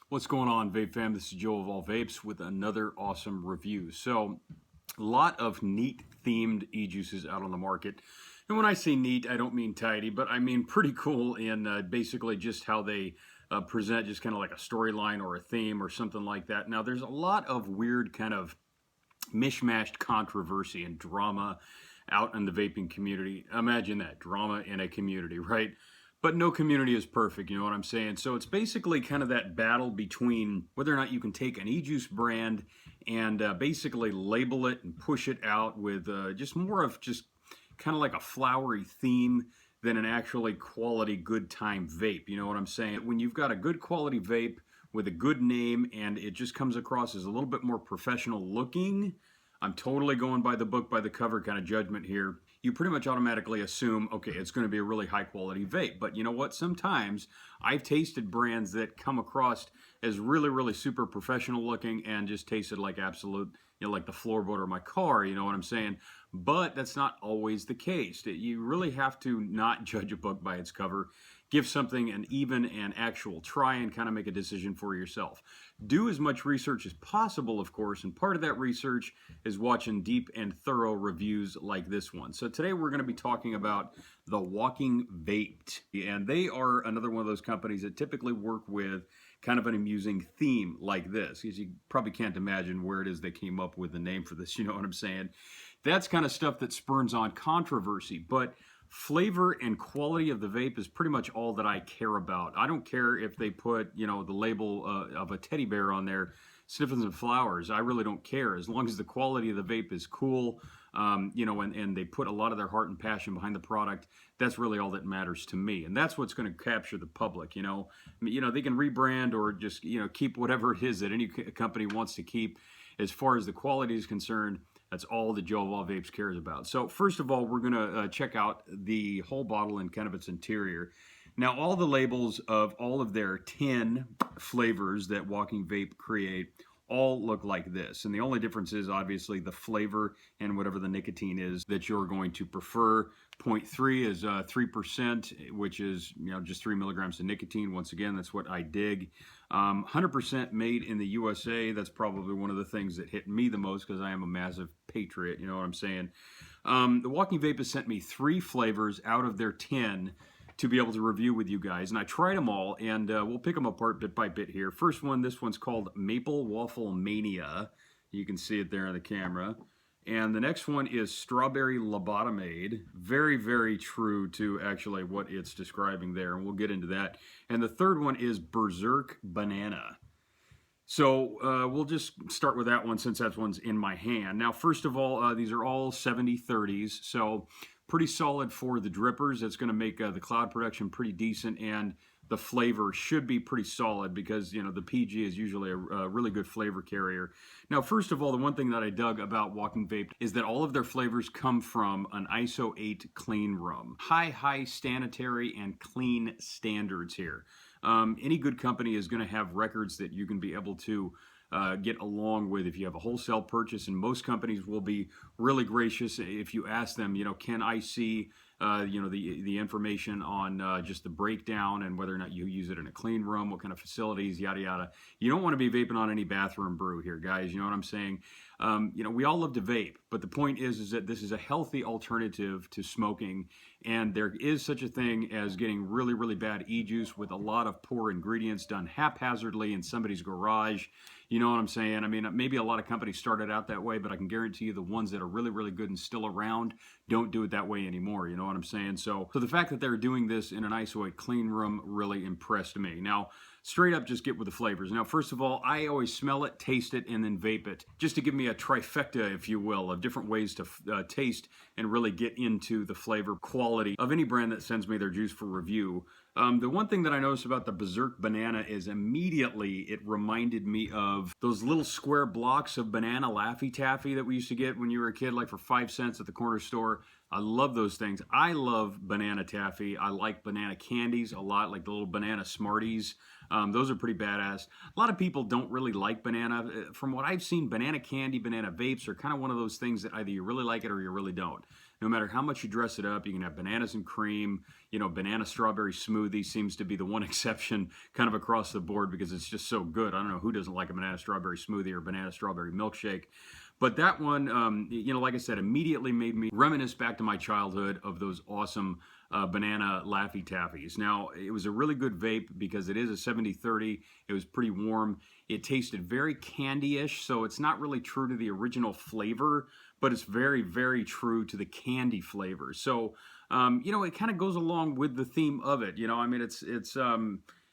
What's going on, Vape fam? This is Joe of All Vapes with another awesome review. So, a lot of neat themed e-juices out on the market. And when I say neat, I don't mean tidy, but I mean pretty cool in basically just how they present just kind of like a storyline or a theme or something like that. Now, there's a lot of weird kind of mishmashed controversy and drama out in the vaping community. Imagine that, drama in a community, right? But no community is perfect, you know what I'm saying? So it's basically kind of that battle between whether or not you can take an e-juice brand and basically label it and push it out with just more of just kind of like a flowery theme than an actually quality good time vape. You know what I'm saying? When you've got a good quality vape with a good name and it just comes across as a little bit more professional looking, I'm totally going by the book, by the cover kind of judgment here. You pretty much automatically assume, okay, it's going to be a really high quality vape. But you know what? Sometimes I've tasted brands that come across as really, really super professional looking and just tasted like absolute, you know, like the floorboard of my car, you know what I'm saying? But that's not always the case. You really have to not judge a book by its cover. Give something an even and actual try and kind of make a decision for yourself. Do as much research as possible, of course, and part of that research is watching deep and thorough reviews like this one. So today we're going to be talking about the Walking Vaped, and they are another one of those companies that typically work with kind of an amusing theme like this, because you probably can't imagine where it is they came up with the name for this, you know what I'm saying? That's kind of stuff that spurns on controversy, but flavor and quality of the vape is pretty much all that I care about. I don't care if they put, you know, the label of a teddy bear on there sniffing some flowers. I really don't care. As long as the quality of the vape is cool, you know, and they put a lot of their heart and passion behind the product, that's really all that matters to me. And that's what's going to capture the public, you know. I mean, you know, they can rebrand or just, you know, keep whatever it is that any company wants to keep. As far as the quality is concerned, that's all that Joe of All Vapes cares about. So first of all, we're going to check out the whole bottle and kind of its interior. Now, all the labels of all of their 10 flavors that Walking Vape create all look like this. And the only difference is obviously the flavor and whatever the nicotine is that you're going to prefer. 0.3 is 3%, which is, you know, just 3 milligrams of nicotine. Once again, that's what I dig. 100% made in the USA. That's probably one of the things that hit me the most because I am a massive patriot, you know what I'm saying? The Walking Vape has sent me 3 flavors out of their 10 to be able to review with you guys. And I tried them all, and we'll pick them apart bit by bit here. First one, this one's called Maple Waffle Mania. You can see it there on the camera. And the next one is Strawberry Lobotamade. Very, very true to actually what it's describing there, and we'll get into that. And the third one is Berserk Banana. So we'll just start with that one since that one's in my hand. Now, first of all, these are all 70/30s, so pretty solid for the drippers. That's going to make the cloud production pretty decent, and the flavor should be pretty solid because, you know, the PG is usually a really good flavor carrier. Now, first of all, the one thing that I dug about Walking Vape is that all of their flavors come from an ISO 8 clean room. High sanitary and clean standards here. Any good company is going to have records that you can be able to get along with if you have a wholesale purchase, and most companies will be really gracious if you ask them, you know, can I see you know, the information on just the breakdown and whether or not you use it in a clean room, what kind of facilities, yada yada. You don't want to be vaping on any bathroom brew here, guys. You know what I'm saying? You know, we all love to vape, but the point is that this is a healthy alternative to smoking, and there is such a thing as getting really, really bad e-juice with a lot of poor ingredients done haphazardly in somebody's garage. You know what I'm saying? I mean, maybe a lot of companies started out that way, but I can guarantee you the ones that are really, really good and still around don't do it that way anymore. You know what I'm saying? So the fact that they're doing this in an ISO 8 clean room really impressed me. Now, straight up, just get with the flavors. Now, first of all, I always smell it, taste it, and then vape it, just to give me a trifecta, if you will, of different ways to taste and really get into the flavor quality of any brand that sends me their juice for review. The one thing that I noticed about the Berserk Banana is immediately it reminded me of those little square blocks of banana Laffy Taffy that we used to get when you were a kid, like for 5 cents at the corner store. I love those things. I love banana taffy. I like banana candies a lot, like the little banana Smarties. Those are pretty badass. A lot of people don't really like banana. From what I've seen, banana candy, banana vapes are kind of one of those things that either you really like it or you really don't. no matter how much you dress it up. You can have bananas and cream, you know, banana strawberry smoothie seems to be the one exception kind of across the board because it's just so good. I don't know who doesn't like a banana strawberry smoothie or banana strawberry milkshake. But that one, you know, like I said, immediately made me reminisce back to my childhood of those awesome banana Laffy Taffies. Now, it was a really good vape because it is a 70-30. It was pretty warm. It tasted very candy-ish, so it's not really true to the original flavor, but it's very, very true to the candy flavor. So, you know, it kind of goes along with the theme of it. You know, I mean,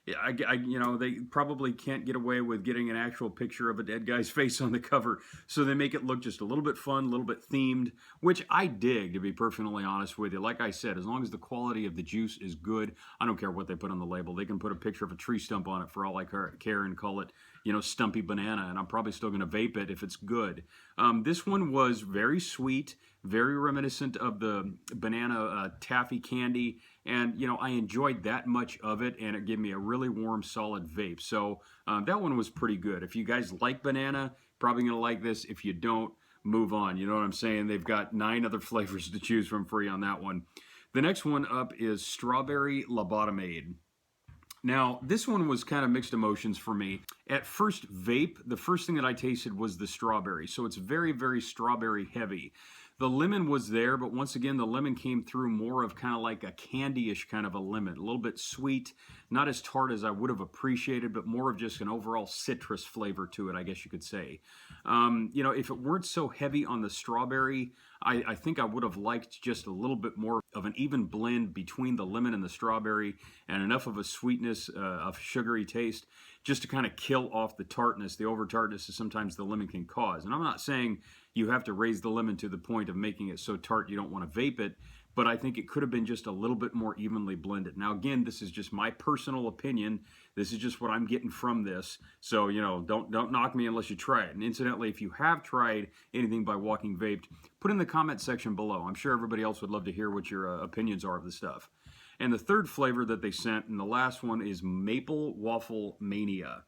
you know, they probably can't get away with getting an actual picture of a dead guy's face on the cover, so they make it look just a little bit fun, a little bit themed, which I dig, to be perfectly honest with you. Like I said, as long as the quality of the juice is good, I don't care what they put on the label. They can put a picture of a tree stump on it for all I care and call it, you know, Stumpy Banana, and I'm probably still going to vape it if it's good. This one was very sweet, very reminiscent of the banana taffy candy, and you know, I enjoyed that much of it, and it gave me a really warm, solid vape. So that one was pretty good. If you guys like banana, probably gonna like this. If you don't, move on. You know what I'm saying? They've got 9 other flavors to choose from free on that one. The next one up is strawberry lobotamade. Now, this one was kind of mixed emotions for me. At first vape, the first thing that I tasted was the strawberry. So it's very, very strawberry heavy. The lemon was there, but once again, the lemon came through more of kind of like a candy-ish kind of a lemon. A little bit sweet, not as tart as I would have appreciated, but more of just an overall citrus flavor to it, I guess you could say. You know, if it weren't so heavy on the strawberry, I think I would have liked just a little bit more of an even blend between the lemon and the strawberry, and enough of a sweetness, of sugary taste, just to kind of kill off the tartness, the over-tartness that sometimes the lemon can cause. And I'm not saying you have to raise the lemon to the point of making it so tart you don't want to vape it, but I think it could have been just a little bit more evenly blended. Now, again, this is just my personal opinion. This is just what I'm getting from this. So, you know, don't knock me unless you try it. And incidentally, if you have tried anything by Walking Vaped, put in the comment section below. I'm sure everybody else would love to hear what your opinions are of the stuff. And the third flavor that they sent, and the last one, is Maple Waffle Mania.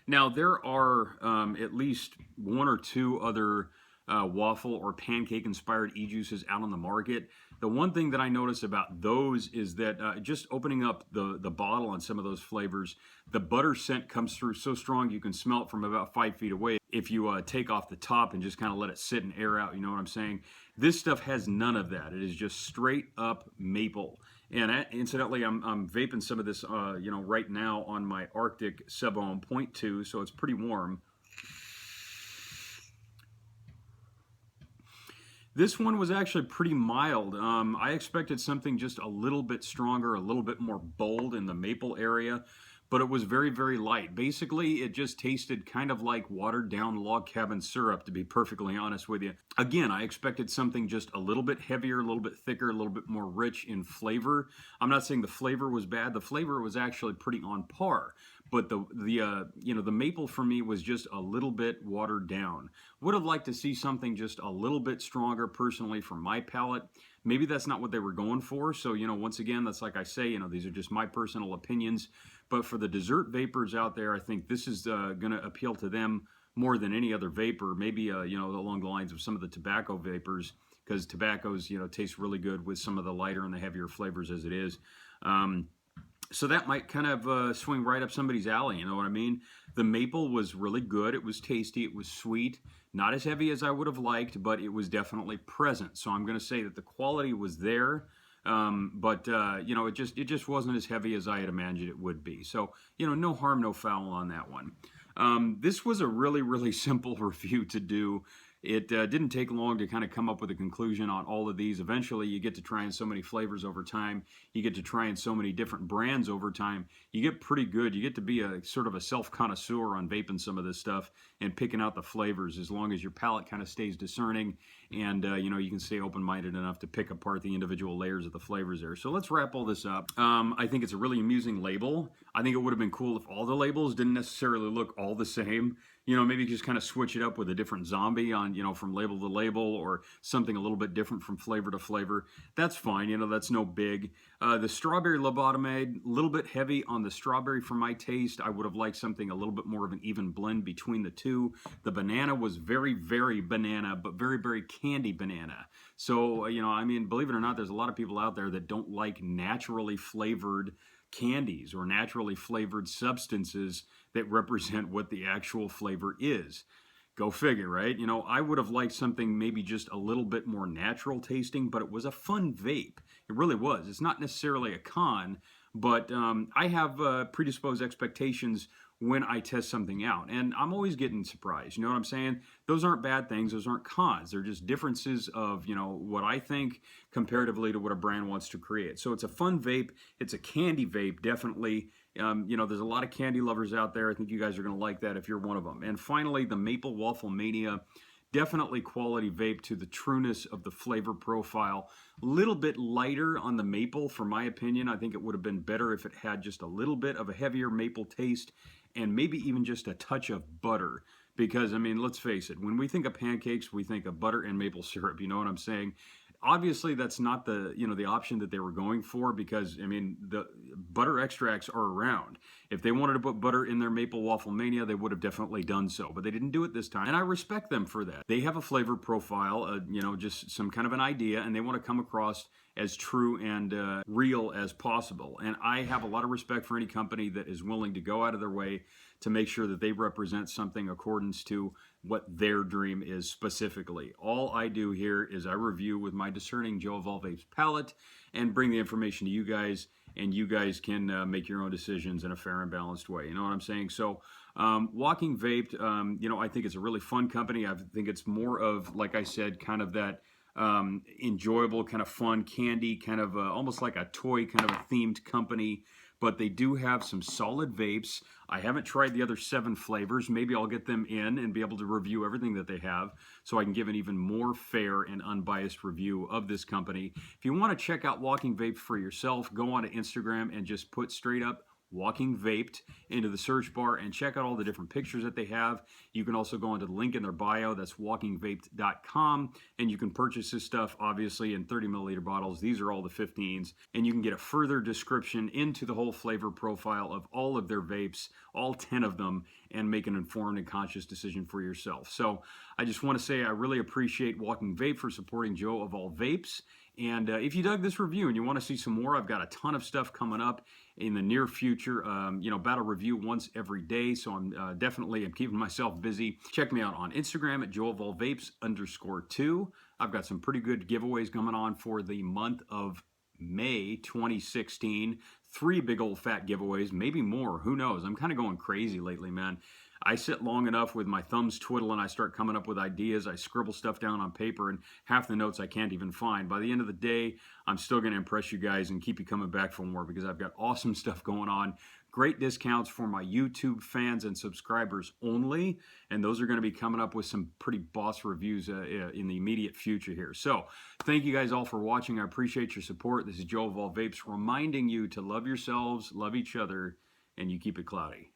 Now, there are at least 1 or 2 other waffle or pancake-inspired e-juices out on the market. The one thing that I notice about those is that just opening up the bottle on some of those flavors, the butter scent comes through so strong you can smell it from about 5 feet away if you take off the top and just kind of let it sit and air out, you know what I'm saying? This stuff has none of that. It is just straight up maple. And incidentally, I'm vaping some of this, you know, right now on my Arctic Sub-Ohm 0.2, so it's pretty warm. This one was actually pretty mild. I expected something just a little bit stronger, a little bit more bold in the maple area, but it was very, very light. Basically, it just tasted kind of like watered down log cabin syrup, to be perfectly honest with you. Again, I expected something just a little bit heavier, a little bit thicker, a little bit more rich in flavor. I'm not saying the flavor was bad. The flavor was actually pretty on par. But you know, the maple for me was just a little bit watered down. Would have liked to see something just a little bit stronger personally for my palate. Maybe that's not what they were going for. So, you know, once again, that's like I say, you know, these are just my personal opinions. But for the dessert vapors out there, I think this is going to appeal to them more than any other vapor. Maybe, you know, along the lines of some of the tobacco vapors, because tobaccos, you know, taste really good with some of the lighter and the heavier flavors as it is. So that might kind of swing right up somebody's alley, you know what I mean? The maple was really good. It was tasty. It was sweet. Not as heavy as I would have liked, but it was definitely present. So I'm going to say that the quality was there, but you know, it just wasn't as heavy as I had imagined it would be. So, you know, no harm, no foul on that one. This was a really, really simple review to do. It didn't take long to kind of come up with a conclusion on all of these. Eventually, you get to trying so many flavors over time. You get to trying so many different brands over time. You get pretty good. You get to be a sort of a self-connoisseur on vaping some of this stuff and picking out the flavors, as long as your palate kind of stays discerning and, you know, you can stay open-minded enough to pick apart the individual layers of the flavors there. So let's wrap all this up. I think it's a really amusing label. I think it would have been cool if all the labels didn't necessarily look all the same. You know, maybe just kind of switch it up with a different zombie on, you know, from label to label, or something a little bit different from flavor to flavor. That's fine, you know, that's no big. The strawberry lobotamade, a little bit heavy on the strawberry for my taste. I would have liked something a little bit more of an even blend between the two. The banana was very, very banana, but very, very candy banana. So, you know, I mean, believe it or not, there's a lot of people out there that don't like naturally flavored candies or naturally flavored substances that represent what the actual flavor is. Go figure, right? You know, I would have liked something maybe just a little bit more natural tasting, but it was a fun vape. It really was. It's not necessarily a con, but I have predisposed expectations when I test something out. And I'm always getting surprised. You know what I'm saying? Those aren't bad things. Those aren't cons. They're just differences of, you know, what I think comparatively to what a brand wants to create. So it's a fun vape. It's a candy vape, definitely. You know, there's a lot of candy lovers out there. I think you guys are going to like that if you're one of them. And finally, the Maple Waffle Mania. Definitely quality vape to the trueness of the flavor profile. A little bit lighter on the maple, for my opinion. I think it would have been better if it had just a little bit of a heavier maple taste and maybe even just a touch of butter. Because, I mean, let's face it, when we think of pancakes, we think of butter and maple syrup. You know what I'm saying? Obviously, that's not the, you know, the option that they were going for because, I mean, the butter extracts are around. If they wanted to put butter in their Maple Waffle Mania, they would have definitely done so, but they didn't do it this time, and I respect them for that. They have a flavor profile, you know, just some kind of an idea, and they want to come across as true and real as possible. And I have a lot of respect for any company that is willing to go out of their way to make sure that they represent something accordance to what their dream is specifically. All I do here is I review with my discerning Joe of All Vapes palette and bring the information to you guys, and you guys can make your own decisions in a fair and balanced way. You know what I'm saying? So Walking Vaped, you know, I think it's a really fun company. I think it's more of, like I said, kind of that enjoyable, kind of fun candy, kind of almost like a toy kind of a themed company. But they do have some solid vapes. I haven't tried the other 7 flavors. Maybe I'll get them in and be able to review everything that they have so I can give an even more fair and unbiased review of this company. If you want to check out Walking Vaped for yourself, go onto Instagram and just put straight up Walking Vaped into the search bar and check out all the different pictures that they have. You can also go into the link in their bio, that's walkingvaped.com, and you can purchase this stuff obviously in 30 milliliter bottles. These are all the 15s, and you can get a further description into the whole flavor profile of all of their vapes, all 10 of them, and make an informed and conscious decision for yourself. So I just want to say I really appreciate Walking Vape for supporting Joe of All Vapes. And if you dug this review and you want to see some more, I've got a ton of stuff coming up in the near future. You know, about a review once every day, so I'm definitely keeping myself busy. Check me out on Instagram at joeofallvapes_2. I've got some pretty good giveaways coming on for the month of May 2016. 3 big old fat giveaways, maybe more. Who knows? I'm kind of going crazy lately, man. I sit long enough with my thumbs twiddling, I start coming up with ideas, I scribble stuff down on paper, and half the notes I can't even find. By the end of the day, I'm still going to impress you guys and keep you coming back for more because I've got awesome stuff going on. Great discounts for my YouTube fans and subscribers only, and those are going to be coming up with some pretty boss reviews in the immediate future here. So, thank you guys all for watching. I appreciate your support. This is Joe of All Vapes reminding you to love yourselves, love each other, and you keep it cloudy.